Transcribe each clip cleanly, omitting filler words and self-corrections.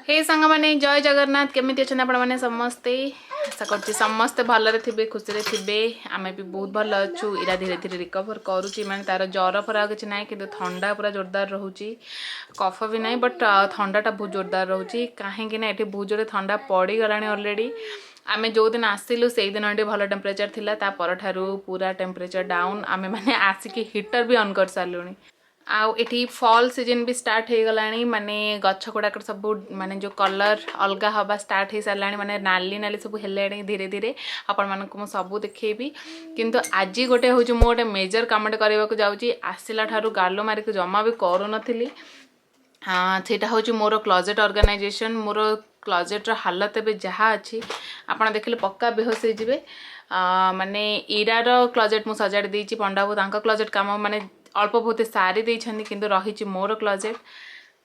हे सांग माने जय जगन्नाथ केमिति अछन आपण माने समस्ते आशा करछि समस्ते भलरे थिबे खुशी रे थिबे आमे भी बहुत भल अछु इरा धीरे धीरे रिकवर करूची माने तार जर फरा किछ नाही किंतु ठंडा पूरा जोरदार रहूची कफ भी नाही बट ठंडाटा बहुत जोरदार रहूची काहे कि ना एठी बहुत जोरे ठंडा पड़ी गलानी ऑलरेडी आमे जो दिन आसिलु से दिन एठी भल टेम्परेचर थिला ता पर ठारू पूरा टेम्परेचर डाउन आमे माने आसिकी हीटर भी ऑन कर सालुनी आउ एठी फॉल सीजन भी स्टार्ट हो गलानी माने गछ गुड़ाक सब माने जो कलर अलग हवा स्टार्ट हो सारानी माने नाली नाली सब हेले धीरे धीरे आपण मानक मु सब देखैबी किंतु आज गोटे हूँ मु गोटे मेजर कमेंट करने को जाऊँगी आसला ठारू गालो मारिक जमा भी करू नथिली सेटा हूँ मोर क्लोजेट ऑर्गेनाइजेशन मोर क्लोजेट हालत एवं जहाँ अच्छी आपड़ देखिले पक्का बेहोश हो माने इरार क्लोजेट मु सजाड़ी देछि पंडा बाबू क्लोजेट काम माने अल्प बहुत सारी देछन्ती किंतु रही मोर क्लोजेट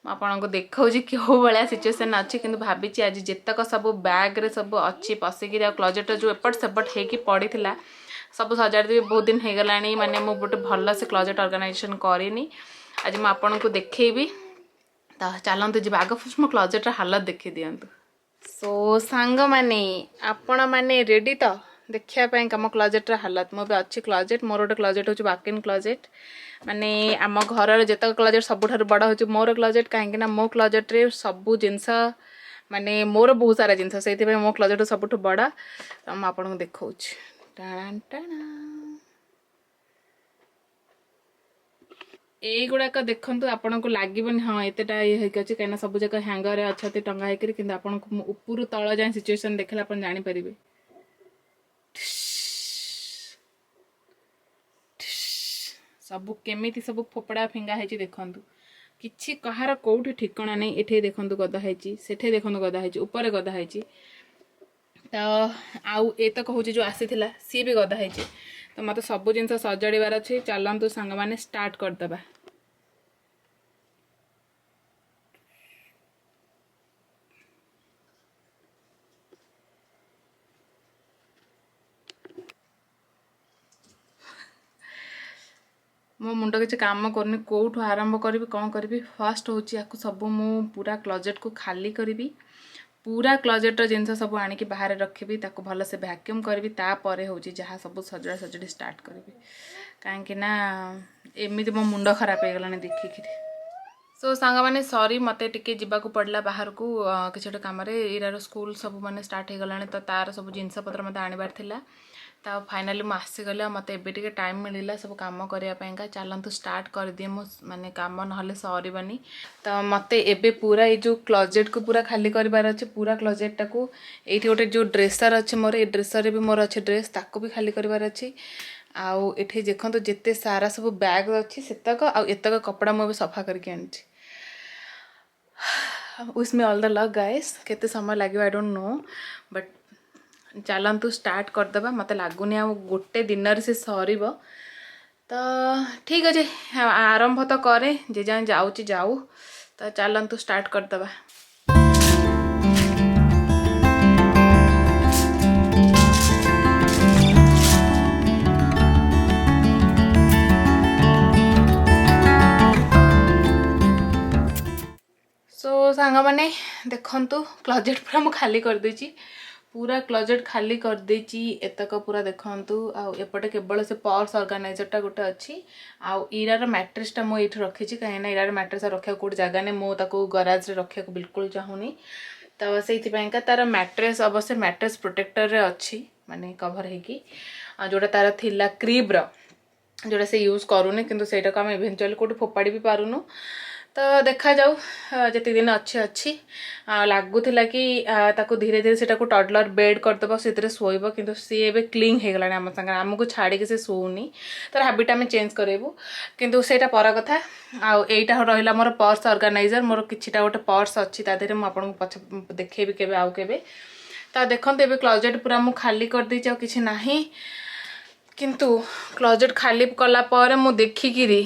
आपको देखा क्यों भाया सिचुएसन अच्छी कि भावी आज जितक सब बैग्रे सब अच्छी पशिकी क्लोजेट जो एपट सेपट होगी पड़ी सब सजाड़ी बहुत दिन हो गला माने मुझे गोटे भल से क्लोजेट ऑर्गेनाइजेशन करनी आज मुझे आपन को देखी तो चलते जी आग फर्स्ट मो क्लोजेट हालत देखी दिंतु सो सांग माने आपण माने रेडी तो देखापी आम क्लोजेट हालत मुझे अच्छी क्लोजेट मोर गोटे क्लोजेट हूँ वॉक-इन क्लोजेट माने आम घर जितक क्लोजेट सबुठ बड़ हूँ मोर क्लोजेट कहीं मो क्लोजेट रे सबू जिनस माने मोर बहुत सारा जिनस से मो क्लोजेट सबुठ बड़ मुझे देखा यहीगुड़ाक देखु आपन को लगे हाँ एतटा ये अच्छे कहीं सब जाक हैंगर अच्छा टंगा होकर कि आपको ऊपर तल जाए सिचुएसन देखले आप जापर सब केमिति सब फोपड़ा फिंगा है देखु किसी कहार कौटी ठिकाना नहीं एठे देखु गदा है सेठे देखु गदा है ऊपर गदा है तो आउ एतक हूँ जो आसी सी भी गदा है तो मत सब जिन सजाड़बार अच्छे चलतु सांग मैंने स्टार्ट करदे मो मुंड किसी काम करनी कौटू आरंभ करी कौन करी फर्स्ट हूँ या सब मु पूरा क्लोजेट को खाली करी पूरा क्लोजेट जिनस सब आणिक बाहर रखी भल से वैक्यूम करी तापर हूँ जहाँ सब सजड़ा सजड़ी स्टार्ट करी कहीं एमती मो मुंड खराब हो गलानी देखिक सो सांग मैंने सॉरी मत टिके जावाक पड़ला बाहर को किसी गोटे कम इरार स्कूल सब मैंने स्टार्ट हो गलानी तो तार सब जिनस पत्र मत आणबार थिला तो फाइनाली मुझे आसीगली मत एबे टाइम मिलला सब कम करने चलतु स्टार्ट कर दिए मो माने काम ना सरबनी तो मत एबे पूरा ये जो क्लोजेट को पूरा खाली करार अच्छे पूरा क्लोजेटा को ये गोटे जो ड्रेसर अच्छे मोर ये ड्रेसर भी मोर अच्छे ड्रेस ताको भी खाली करार अच्छी आउ ये देखो जिते सारा सब बैग अच्छी सेतक आतक कपड़ा मुझे सफा करके आनी wish me all the luck guys केते समय लगे आई डोंट नो बट चलतु स्टार्ट करदे मत लगुनि आ गोटे दिन से सर तो ठीक अच्छे आरंभ तो करे जे जाए जाऊँ जाऊ तो चलतु स्टार्ट करदे सो सांग मैंने देखु क्लोजेट पूरा मुझे खाली कर देची पूरा क्लोजेट खाली कर देची एतक पूरा देखंतु आउ एपटे केवल से पर्स ऑर्गेनाइजरटा गोटे अच्छी आउ इरार मैट्रेसटा मुझे ये रखी कहीं इरार मैट्रेस रखा कौट जगह नहीं मुझे गराज रखा बिल्कुल चाहूनी तो से तार मैट्रेस अवश्य मैट्रेस प्रोटेक्टर रे अच्छी माने कवर होगी जोटा तार थिला क्रीब्र जोटा से यूज करूनी किंतु सेटा को आम इवेंचुअली कौट फोपाड़ी भी पारुनु तो देखा जाऊ जी दिन अच्छे अच्छी लगुला कि ताको धीरे धीरे से टडलर बेड करदेव से शोब कि सी ए क्लीन हो गला आम सागर आमको छाड़ी से शोनी तार हाबिट आम चेंज करेबू किंतु सेटा पर कथा आईटा रहा मोर पर्स ऑर्गेनाइजर मोर किछिटा गोटे पर्स अच्छी तादेह मुझे पछ देखेबी केबे आउ केबे तो देखते ए क्लोजेट पूरा मु खाली कर देछि किछि नाही किंतु क्लोजेट खाली कला पर मु देखिकिरी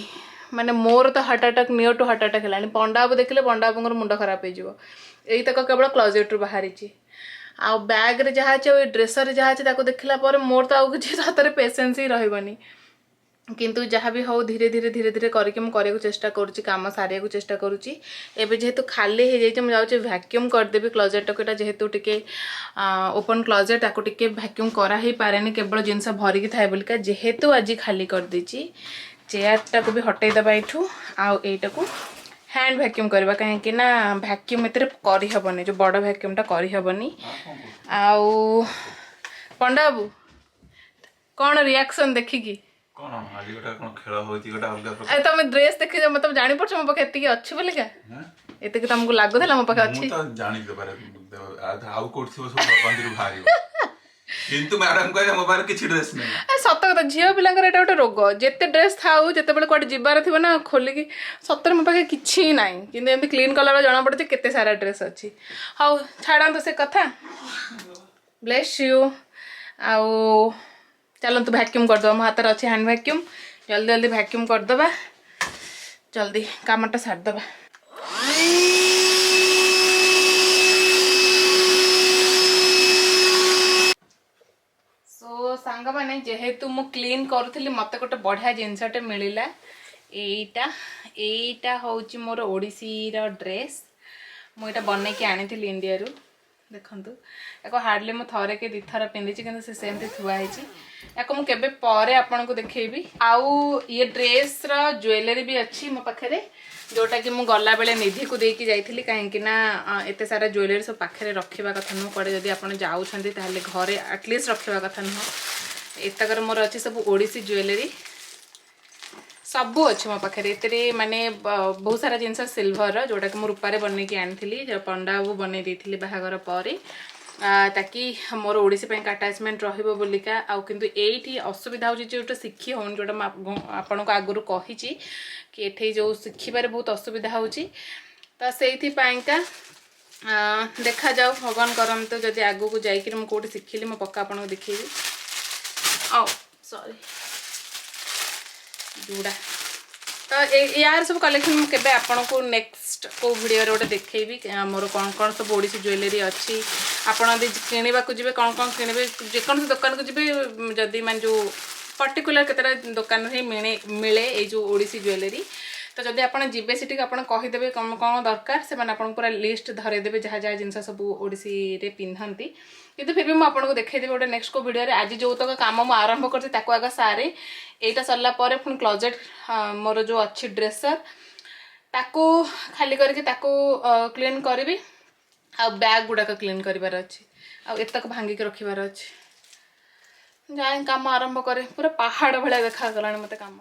माने मोर तो heart attack near to heart attack है पंडा बाबू देखिले पंडा बाबू मुंड खराब हो तक केवल क्लोजेट रू बाहरी आ बैग रे जहाँ अच्छे ड्रेसर जहाँ अच्छे देखला मोर तो आउ किसी सतरे पेसेंस ही रही किंतु जहाँ भी हो धीरे धीरे करके मु करने चेष्टा करुँची कम सारे को चेष्टा करुँची एबे जेहेतु खाली हो जाए मुझे भैक्यूम करदेवी क्लोजेट को जेहेतु टिके ओपन क्लोजेट ताको टिके भैक्यूम करा ही पारेनी केवल जिनस भरिकी थाए बोलिका जेहेतु आज खाली कर देची चेयरटा को भी हटई दबा एठू आउ एटा को हैंड भैक्यूम करबा कहीं ना भैक्यूम एतरे करी हबनी जो बड़ भैक्यूम टा करी हबनी आउ पंडा बाबू कौन रिएक्शन देखिकी कौन आज गोटा कौन खेल होती गोटा अलग प्रकार तुम ड्रेस देखि मतलब जानी पड़छ मो पाखे एतिकी अछि बोलिका एतिकी तुमको लागुला मो पाखे अछि तो जानी दे पारे आउ कोठथिबो सब बंदिरु भारिबो किंतु मैडम कहे मो पारे किछि ड्रेस नै सत कथा झियो पिलांकर एटा गोटे रोग जेते ड्रेस थाउ जेते बेले कोड जिबार थिबो ना खोलिकी सतर मो पाखे किछि नाही किंतु एमती क्लीन कलर जाना पड़छ केते सारा ड्रेस अछि हाउ छाडंतु से कथा ब्लेस यू आउ चलतु भैक्यूम करदे मो हाथ अच्छे हैंड भैक्यूम जल्दी जल्दी भैक्यूम करदे जल्दी कामटा सारदे सो सांग माने जेहेतु मु क्लीन करूथली मते गोटे बढ़िया जिनसटे मिलिला एटा एटा होची मोर ओडिसी रो ड्रेस मु एटा बनै के आनी इंडिया रु देखंतु एको हार्डली मु थरे के दिथरा पिंदी छि किंतु से सेमती थुआ हिची एको मु केबे परे आपन को देखेबी आउ ये ड्रेस रो ज्वेलरी भी अच्छी मो पाखरे जोटा कि मु गला बेले निधि को देकी जाइथिली काहे कि ना एते सारा ज्वेलरी सब पाखरे रखिबा कथा न पड़े जदी आपन जाउ छंदी ताले घरे एटलीस्ट रखिबा कथा न एतकर मोर अच्छी सब ओडिसी ज्वेलरी सब अच्छे मो पाखे एतरे माने बहुत सारा जिनस सिल्वर जोटा कि मु रूपारे बनै के आनी जो पंडा बाबू बनै देथिले बाहागर परे ताकि मोर ओडिसी पे अटैचमेंट रहिबो बोलिका आउ किंतु एठी असुविधा होची जोटा शिखी होन जोटा आपन को आगुरु कहिची कि एठे जो शिखिबारे बहुत असुविधा होची त सेइथि पाइका देखा जाऊ भगवान करम तो जदी आगु को जाई कि मु कोठी शिखिली मु पक्का आपन को देखिबी ओ सॉरी जुड़ा तो यार सब कलेक्शन मुझे आपन को नेक्स्ट को वीडियो गोटे देखी मोर कौन कौन सब ओडिसी ज्वेलरी अच्छी आपड़ किणवा को जी कौन कौन किणवे जेकोसी दुकान को जी जदि मान जो पर्टिकुलर केतटा दुकान ही मिले ये जो ओडिसी ज्वेलरी तो जब आप जीवे सीटी आप कहीदेवे कौन कौन दरकार से पूरा लिस्ट धरेदेवे जहाँ जहाँ जिन सब ओडिसी रे पिंधती किंतु फिर भी मुझे आपको देखदेवी गोटे नेक्स्ट को वीडियो आज जो तक काम मुझे आरंभ करती आगे सारे यहाँ सरला पुणी क्लोजेट मोर जो अच्छी ड्रेसर ताकू खाली करके क्लीन करी आ बैग गुड़ाक क्लीन करार अच्छी आतक भांगिक रखिबार अच्छी जाए काम आरंभ करे पूरा पहाड़ भाया देखा मत काम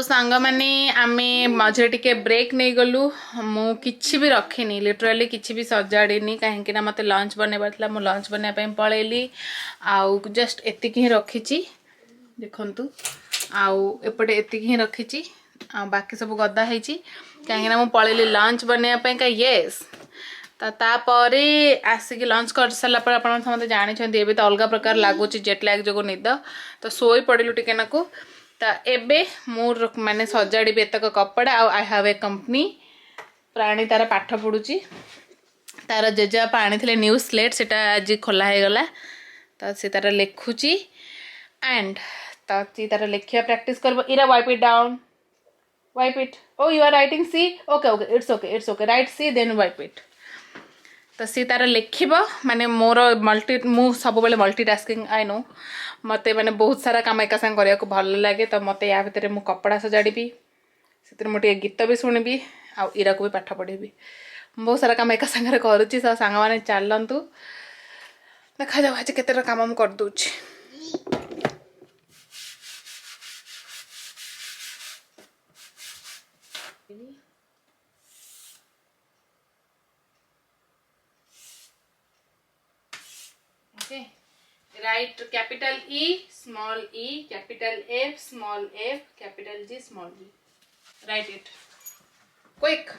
सांग माने आमे मझे टिके ब्रेक नहीं गलु मु किछि भी रखिनी लिटरली किछि भी सजाड़ीनी कहीं ना मते लंच बनैबार थला मु लंच बनै पे पळेली आउ जस्ट एतिकी ही रखिची देखंतु आउ एपटे एतिकी ही रखिची आ बाकी सब गदा हेची कहीं ना मु पळेली लंच बनै पे का यस तापरे आसिक लंच कर सारा पर आप समझते जानी एबे तो अलग प्रकार लगुच जेट लैग जो निद तो शोई पड़लु टिके नाकू तो एबे मोर माने सजाड़ी एतक कपड़ा आई हाव ए कंपनी प्राणी तार पाठ पढ़ुची तार जेजेबापा आनी न्यू स्लेट से आज खोला हो गला तो सी तार लिखुची एंड तो सी तार लिखा प्रैक्टिस कर इरा wipe it down wipe it oh you are writing C okay okay it's okay write C then wipe it तो सी तार लिखब माने मोर मल्टी मु सब बेले मल्टीटास्किंग आई नो मते माने बहुत सारा काम एका संग करिया को भल लगे तो मते या भितर मु कपड़ा सजाड़ी से मुझे गीत भी शुणबी आ इरा को भी पाठ पढ़ेबी बहुत सारा काम एका संगे करुच्ची सब सांग मैंने चलतु देखा जाऊ आज केते काम मु कर दूची okay write capital E small e capital F small f capital G small g write it quick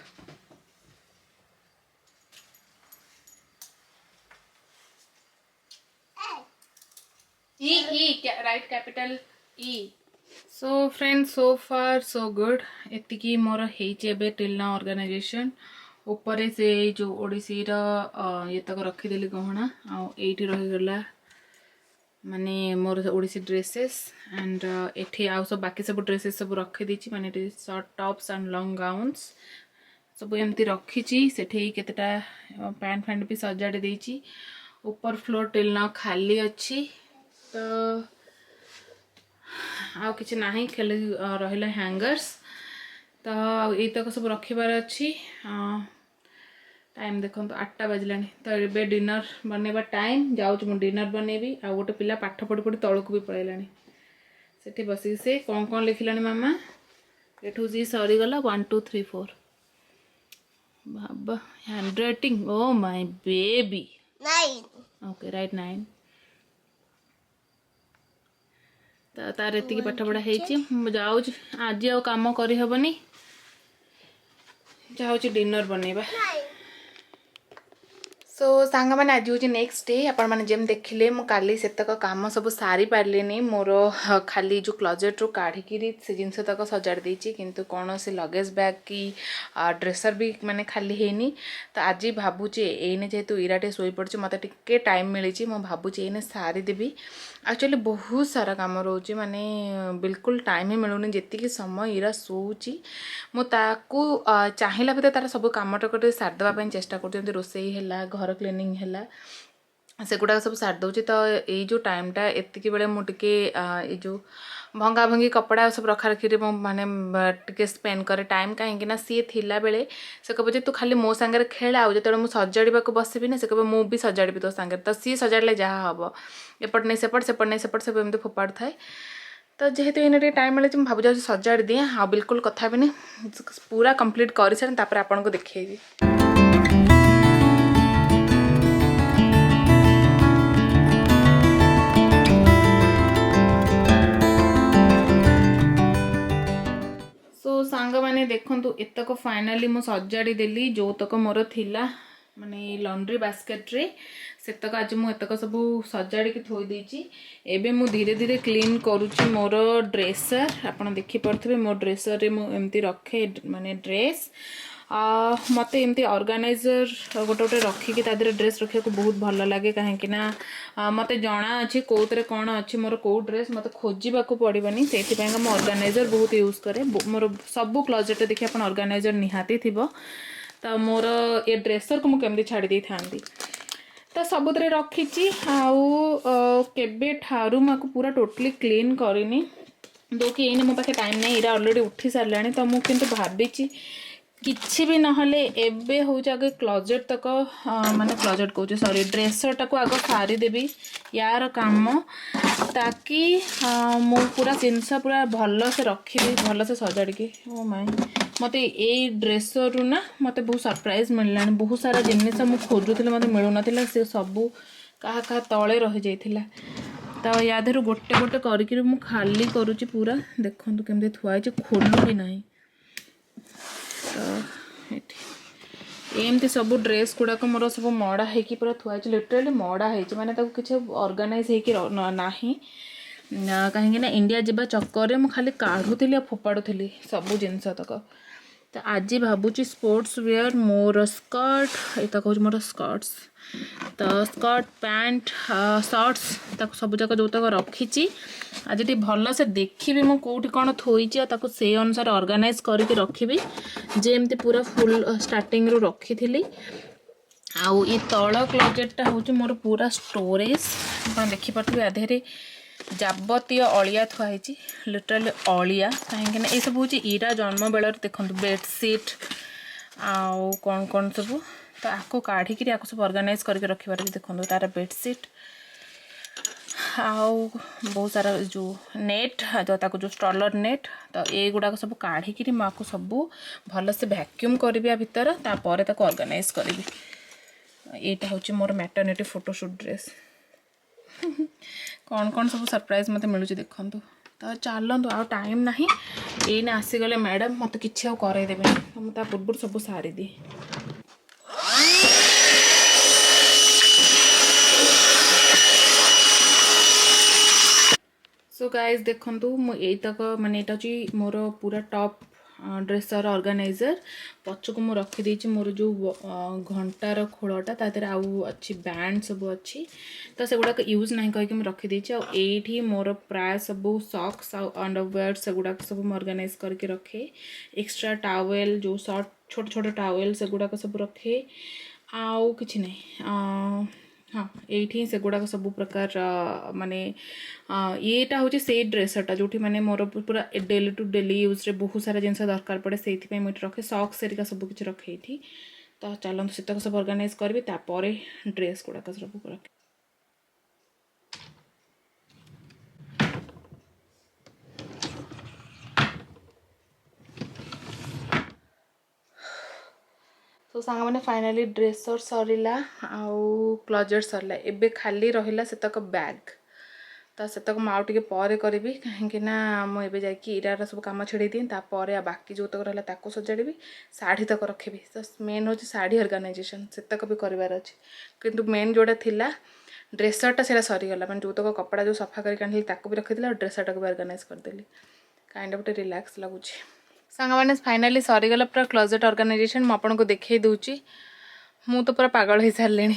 E write capital so friends so far so good एतिकी मोर होबे टिल ना ऑर्गेनाइजेशन ऊपर से जो ओडिसी ये तक रखीदेली गहना आईटी रहीगला माने मोर ओडिसी ड्रेसेस एंड एठी आउ सब बाकी सब ड्रेसेस सब रखी देछि माने short tops and long gowns सब एमती रखी सेठी केतेटा पैंट फैंट भी सजाड़ी देछि ऊपर फ्लोर टिल ना खाली अच्छी तो आउ किसी ना खाली रहा हैंगर्स तो ये तक सब रखिबार अच्छी टाइम देखो 8टा बजला तो ये डिनर बनवा टाइम जाऊँ डिनर बनैबी आ गोटे पिला पाठ पढ़ी पढ़ी तौक भी पलैला से बसिक से कौन कौन लिखला मामा एठू जी सरीगला 1 2 3 4 बाबा hand writing oh my baby 9 okay right 9 तार एतिकी पाठ पढ़ा जाऊँ आज आ कम करहबनी जाऊँ डिनर बनैबा सो सांग मैंने आज हूँ नेक्स्ट डे आपण मैंने जम देखिले मु काली सेतक काम सब सारी पार्लेनी मोर खाली जो क्लोजेट रू काढ़ी से जिनस तक सजाड़ देछि किंतु कौन से लगेज बैग की ड्रेसर भी माने खाली हैनी तो आज भावुचे एने जेहेतु इराटे शोई पड़े मत टिके टाइम मिली मो भावुचे एने सारी देवी एक्चुअली बहुत सारा काम रोचे माने बिल्कुल टाइम ही मिलूनी जी समय इरा शोची मुझे चाहिला भी तार सब कमटा कटे सारदेवाई चेष्टा कर रोसई है घर क्लीनिंग है से गुड़ा सब सार दूची तो ये जो टाइमटा एतिकी बेले मुझे ये जो भंगा भंगी कपड़ा सब रखा रखी माने टिके स्पेंड करे टाइम कहीं सी थिला बेले से कहे तू खाली मो सांगे खेल आउ जो मुझे सजाड़ा बसबी ना से कहे मु भी सजाड़ी तो सांगे तो सी सजाड़े जहाँ हम एपट नहीं सेपट नहीं सेपट सब एमती फोपाड़ थाए तो जेहेतु ये टाइम मिले भाव जाऊँ सजाड़ दिए हाँ बिल्कुल कथा भी नहीं पूरा कंप्लीट कर सारे आपन को देखी सो सांग मैंने देखु एतक फाइनाली मु सजाड़ी देली जो तक मोर थिला माने लॉन्ड्री बास्केट रे सेतक आज मु एतक सब सजाड़ी की थोई देछि एबे मु धीरे धीरे क्लीन करूची मोर ड्रेसर आपन देखि पड़थबे मोर ड्रेसर रे मु एमती रखे माने ड्रेस मते एमती ऑर्गेनाइजर गोटे गोटे रखिकी तादरे ड्रेस रखिया को बहुत भल लगे कहीं ना मते जाना अच्छी कौतरे कौन अच्छी मोर कौ ड्रेस मते खोजिबा को पड़िबनी सेति मो ऑर्गेनाइजर बहुत यूज करे मोर सब क्लोजेट देखि अपन ऑर्गेनाइजर निहाती थिबो तो मोर ये ड्रेसर को मुझे छाड़ी दे था तो सबुतरे रखी आउ केबे ठारू माको पूरा टोटली क्लीन करनी दो कि एने मो पाखे टाइम नहीं इरा ऑलरेडी उठी सारे तो मुझे किंतु भाभी किछि भी नहले एबे हो आगे क्लोजेट तक माने क्लोजेट कहूँ सॉरी ड्रेसर टाक आग सारी देवी यार काम ताकि मु पूरा जिनस पूरा भल से रखी भल से सजाड़ी ओ माय मते ए ड्रेसर रु ना मते बहुत सरप्राइज मिलला बहुत सारा जिनिस मु खोजुथिले मते मिलु नथिला से सब कहा कहा तले रह जाइथिला तो या देहरु गोटे गोटे करके मु खाली करूची पूरा देखंतु केमते थुआ छै खोलु भी नाही तो एमती सब ड्रेस गुड़ाक मोर सब मड़ा है पूरा थुआई लिटराली मड़ा है माने किसी ऑर्गेनाइज ना कहीं इंडिया जावा चक्कर में खाली काढ़ुली फोपाड़ुली सब जिनस तक तो आज भावुची स्पोर्ट्स वेयर मोर स्कर्ट ये कहूँ मोर स्कर्ट्स तो स्कर्ट पैंट शर्ट्स तक सब जाक जो तक रखी आज टी भल से देखी मो कौटी कौन थोई से अनुसार ऑर्गेनाइज करके रखी जेमती पूरा फुल स्टार्टिंग रू रखी थी आउ ये तल क्लोजेटा हूँ मोर पूरा स्टोरेज आप देखिपे आधे जाबतीय अलिया थुआई लिटराली अलिया कहीं ये सब हूँ इरा जन्म बेल देखो बेडसीट आउ कौन कौन सब तो आपको काढ़ी आपको सब ऑर्गेनाइज करके रखिबार देखो तार बेडसीट आउ बहुत सारा जो नेट जो जो स्ट्रॉलर नेट तो ये गुड़ाक सब काढ़ी मुझे सब भल से वैक्यूम करी भितर तापर ताको ऑर्गेनाइज करी यहाँ हूँ मोर मैटरनिटी फोटोशूट ड्रेस कौन कौन सब सरप्राइज मत मिलूँ देखु तो चलतु आ टाइम ना ये आसीगले मैडम मत कि करदेवे तो मुझे पूर्व सब सारी दिए सो सो गाइज देखु मुक माने यहाँ मोर पूरा टॉप ड्रेसर ऑर्गेनाइजर पछक मु रखीदे मोर जो घंटार खोलटा तादर आउ अच्छी बैंड सब अच्छी तो से गुड़ाक यूज ना कहीं रखीदे आठी मोर प्राय सब सॉक्स आउ अंडरवेयर से गुड़ाक सब ऑर्गेनाइज करके रखे एक्स्ट्रा टावेल जो शॉर्ट छोट छोट टावेल से गुड़ाक सब रखे आउ किछि नहीं हाँ ये से गुड़ाक सब प्रकार माने येटा हूँ से ड्रेसरटा जो माने मोर पूरा डेली टू डेली यूज रे बहुत सारा जिनस दरकार पड़े से मुझे रखे सॉक्स एरिका सब किसी रखे ये तो चलते से सब ऑर्गेनाइज करी तापर ड्रेस गुड़ाक सब रखे तो सांग मैंने फाइनाली ड्रेसर सरला आउ क्लोजेट सरला एबे खाली रहिला सेतक बैग तो सेतक मु आउ पर करी कहीं मुझे जाकि इरार सब कम छेड़ी दिए तापर बाकी जो तक रहा ताको सजाड़ी शाढ़ी तक रखी तो मेन हूँ शाढ़ी ऑर्गेनाइजेशन सेतक भी करार अच्छे किंतु मेन जोड़ा थिला ड्रेसरटा से सरीगला मैं जो तक कपड़ा जो सफा करके भी रखी और ड्रेसरटा भी ऑर्गेनाइज करदेली काइंड ऑफ गोटे रिलैक्स लगुच सांग मैंने फाइनाली सरीगला पूरा क्लोजेट ऑर्गेनाइजेशन मुझे आपको देखई दूची मु तो पूरा पागल हो सारे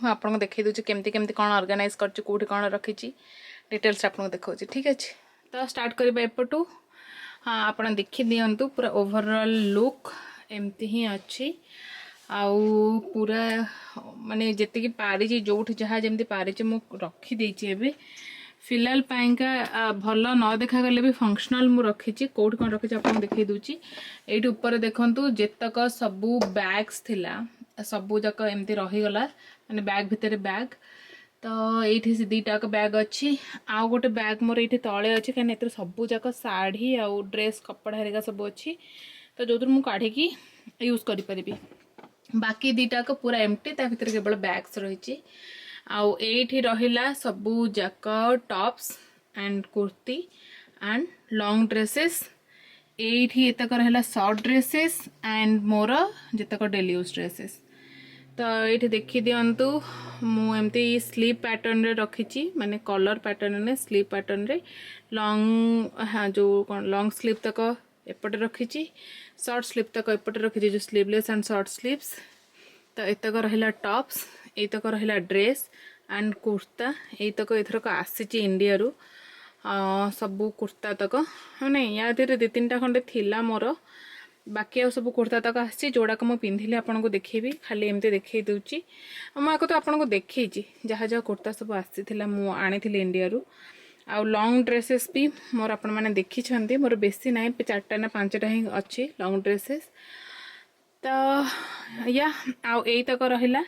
आपको देखई दूची केमती केमती कौन ऑर्गेनाइज करची कोठी कौन रखी डिटेल्स आपको देखा ठीक अच्छे तो स्टार्ट करवा एपटू हाँ आप देखी दिंतु पूरा ओवरऑल लुक एमती ही अच्छी आउ पूरा माने जी पारी जो जहाँ जमी पारी मु रखीदे फिलहाल पाइका भल न देखा गले भी फंक्शनल मु रखी कौट कौन रखी आपको देखई दूची ये ऊपर देखु जेतक सबू बैग्स थिला सबू जाक एमती रहीगला माने बैग भितर बैग तो ये दीटाक बैग अच्छी आउ गोटे बैग मोर ये तले अच्छी कहीं सबू जाक शाढ़ी आउ ड्रेस कपड़ा हरिका सब अच्छी तो जो मुझे काढ़ी यूज करी बाकी दीटाक पूरा एम्प्टी ता भीतर केवल बैग्स रही आउ एठी रहिला सबू जाक tops and kurti and long dresses एठी एतक रहिला शॉर्ट ड्रेसेस एंड मोर जेतक डेली यूज ड्रेसेस तो ये देखी दिंतु मुझे स्लीव पैटर्न रे रखी माने कलर पैटर्न ने स्लीव पैटर्न रे लॉन्ग हाँ जो कौन लॉन्ग स्लीव तक एपटे रखी शॉर्ट स्लीव तक एपटे रखी जो स्लीवलेस एंड शॉर्ट स्लीव्स तो एतक रहिला टॉप्स एतक रहिला ड्रेस एंड कुर्ता एतक एथरक आसी इंडिया रु सबू कुर्ता तक नहीं या दी तीन टा खंडे थिला मोर बाकी आ सब कुर्ता तक आसी जोड़ाक मुझे पिंधिले आपको देखी खाली एमती देखई दूची मुझे तो आपको देखी जहाँ जहाँ कुर्ता सब आसी आनी इंडिया रु आ लॉन्ग ड्रेसेस भी मोर आपण मैंने देखी मोर बेसी ना 4टा ना 5टा ही अच्छी लॉन्ग ड्रेसेस तो या आई तक रहिला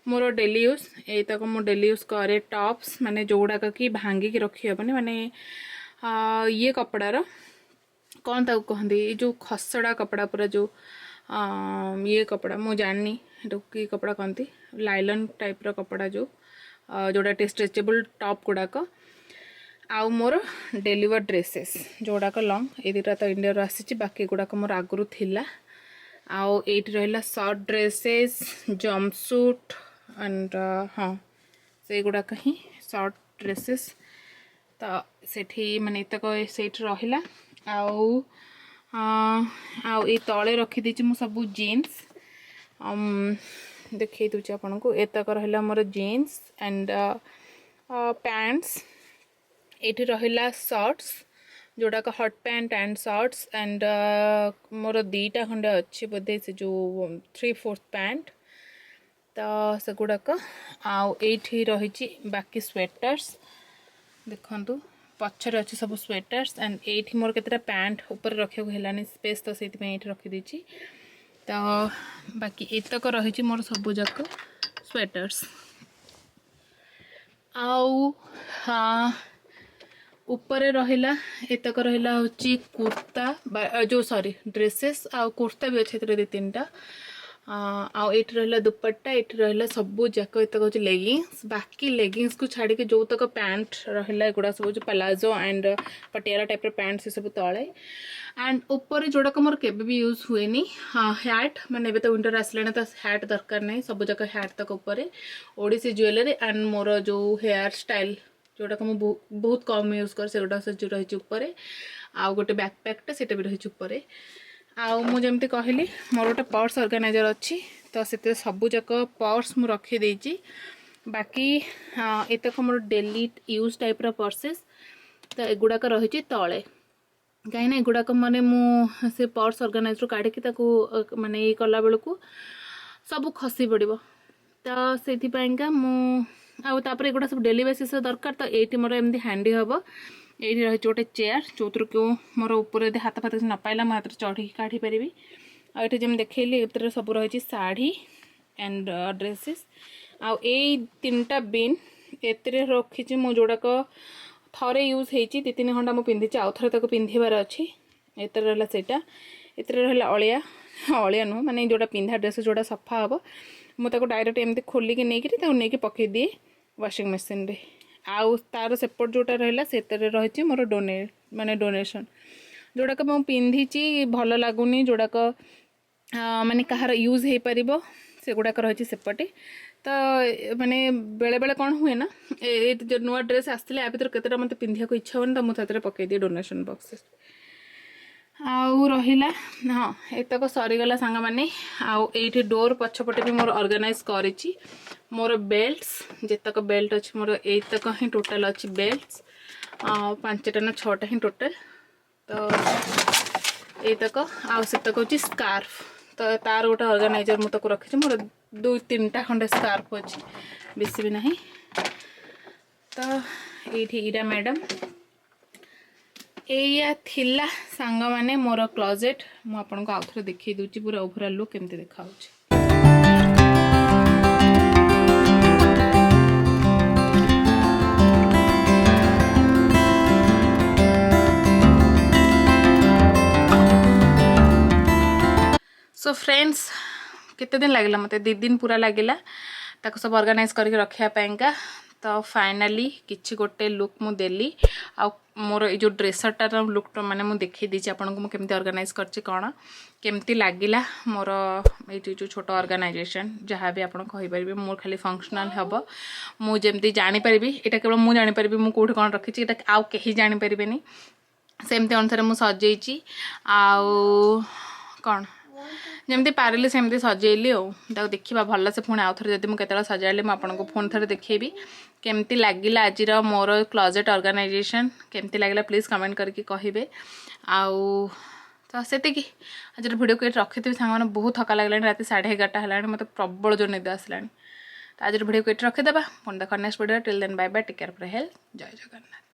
मोर डेली यूज ये तक मो डेली यूज करे टॉप्स माने जोड़ाक कि भांगिकी रखी हेनी माने ये कपड़ार कौन ताऊ कहते ये जो खसड़ा कपड़ा पूरा जो ये कपड़ा मु जाननी कि कपड़ा कहती लाइलन टाइप रो कपड़ा जो जोड़ा स्ट्रेचेबल टॉप गुड़ाक आउ मोर डेलीवर ड्रेसेस जोड़ाक लॉन्ग ये दुटा तो इंडिया आसी बाकी गुड़ाक मोर आगुरी थिला आउ ये रहा शॉर्ट ड्रेसेस जम्पसूट एंड हाँ से गुड़ाक ही शॉर्ट ड्रेसेस तो सेठी माने तक से रहिला आउ ये तले रखीदे मु सबू जीन्स देखई दूची आपको एतक रहिला मोर जीन्स एंड पैंट्स ये रहिला शॉर्ट्स जोड़ाक hot pant and shorts and more 2टा खंडे अच्छी बोधे से जो 3/4 पैंट तो से गुड़ाक आउ ये रही बाकी स्वेटर्स देखु पछर अच्छे सब स्वेटर्स एंड ये मोर केतटा पैंट ऊपर रखा है स्पेस तो से रखीदे तो बाकी एतक रही मोर सब जाक स्वेटर्स आउ हाँ ऊपर रहिला एतक रहिला होची कुर्ता जो सॉरी ड्रेसेस आउ कुर्ता भी अच्छे 2-3टा आउ ये रहिला दुपट्टा ये रहिला सबू जाक एतक होची लेगिंग्स बाकी लेगिंग्स को छाड़ी के जो तक पैंट रहिला एगुड़ा सब जो प्लाजो एंड पटियाला टाइप रो पैंट से सब तले एंड ऊपर जोड़ाक मोर केबे भी यूज हुए नी हैट माने तो विंटर आसले तो हैट दरकार नहीं सब जाक हैट तक ऊपर ओडिसी ज्वेलरी एंड मोर जो हेयर स्टाइल जोटाक मुझे बहुत कम यूज कर से रही ऊपर आउ गोटे बैकपैकटा से भी रही ऊपर आउ मुझे कहली मोर गोटे पर्स ऑर्गेनाइजर अच्छी तो से सबूक पर्स मुझे रखीदे बाकी एतक मोर डेली यूज टाइप पर्सेस तो एगुड़ाक रही तले कहीं एगुड़ाक माने से पर्स ऑर्गेनाइजर काढ़ी माने ये कला बेलू सब खसी पड़ो तो से मुझे एगुड़ा सब डेली बेसिस दरकार तो ये मोर एमती हैंडी हम ये रही गोटे चेयर जो कि मोर ऊपर यदि हाथ फाथ न पाइला मुझे हाथ चढ़ी काढ़ी पारि आठ जमी देखली ए सब रही साड़ी एंड ड्रेसेस आउ तीनटा बिन एते रखी मो जोड़ाक थरे यूज होती 2-3 घंटा मुझे पिंधि आउ थे पिंधार अच्छी एतर रहा सेटा एतर रहा अलिया अलिया नुह माने जोड़ा पिंधा ड्रेस जोड़ा सफा हम मुझे डायरेक्ट एमती खोलिकी नहीं पकई दिए वाशिंग मशीन रे आउ तार सेपट जोटा रहा से रही मोर माने डोनेशन जोड़ाक मुझे पिंधि भल लगुनि जोड़ाक माने कहार यूज हो पार से गुड़ाक रही सेपटे तो माने बेले बेले कौन हुए ना ये जो नुआ ड्रेस आसते भर केतटा मत पिंधा को इच्छा होनी तो मुझे पकई दिए डोनेशन बॉक्सेस आउ रहिला हाँ एतक सरीगला सांग मैंने आउ ये डोर पछपटे भी मोर ऑर्गेनाइज करिछि मोर बेल्ट्स जेतक बेल्ट अच्छी मोर एतक ही टोटाल अच्छी बेल्ट्स 5टा ना 6टा ही टोटाल तो एतक आउ सेतक होछि स्कार्फ तो तार गोटे ऑर्गेनाइजर मुझे रखी मोर 2-3टा खंडे स्कार्फ अच्छी बेसी भी नहीं तो ये इरा मैडम एया थिला सांग माने मोर क्लोजेट मु आपन को आउथरे देखि दूची पूरा ओवरऑल लुक केमते देखा होची सो फ्रेंड्स केते दिन लागला मते 2 दिन पूरा लागला ताको सब ऑर्गेनाइज करके रखिया पाएंगा तो फाइनाली किछि गोटे लुक मु देली आ मोर जो ड्रेसरटार लुक माने मु देखै दीची आपन को मु केमती ऑर्गेनाइज करछि कोन केमती लागिला मोर ए जो छोट ऑर्गेनाइजेशन जहाँ भी आपन कहि परिबे मोर खाली फंक्शनल हबो मु जेमती जानि परिबी एटा केवल मु जानि परिबी मु कोठी कोन रखिछि एटा आउ केही जानि परिबेनी सेमती अनुसार मु सजेइछि आउ कोन जमती पारिली सेमती सजेली देखा भल से पुणी आउ थे जब मुझे सजाइली मुझे फोन थे देखेबी केमती लगिला आज मोर क्लोजेट ऑर्गेनाइजेशन केमती लगिला प्लीज कमेंट करके कहे आउ तो से आज वीडियो को रखी थी सांग बहुत थका लगला रात 11:30 है मतलब प्रबल जो निद आसला तो आज वीडियो को रखीदे पुणी देख next video till then bye bye take care for health जय जगन्नाथ।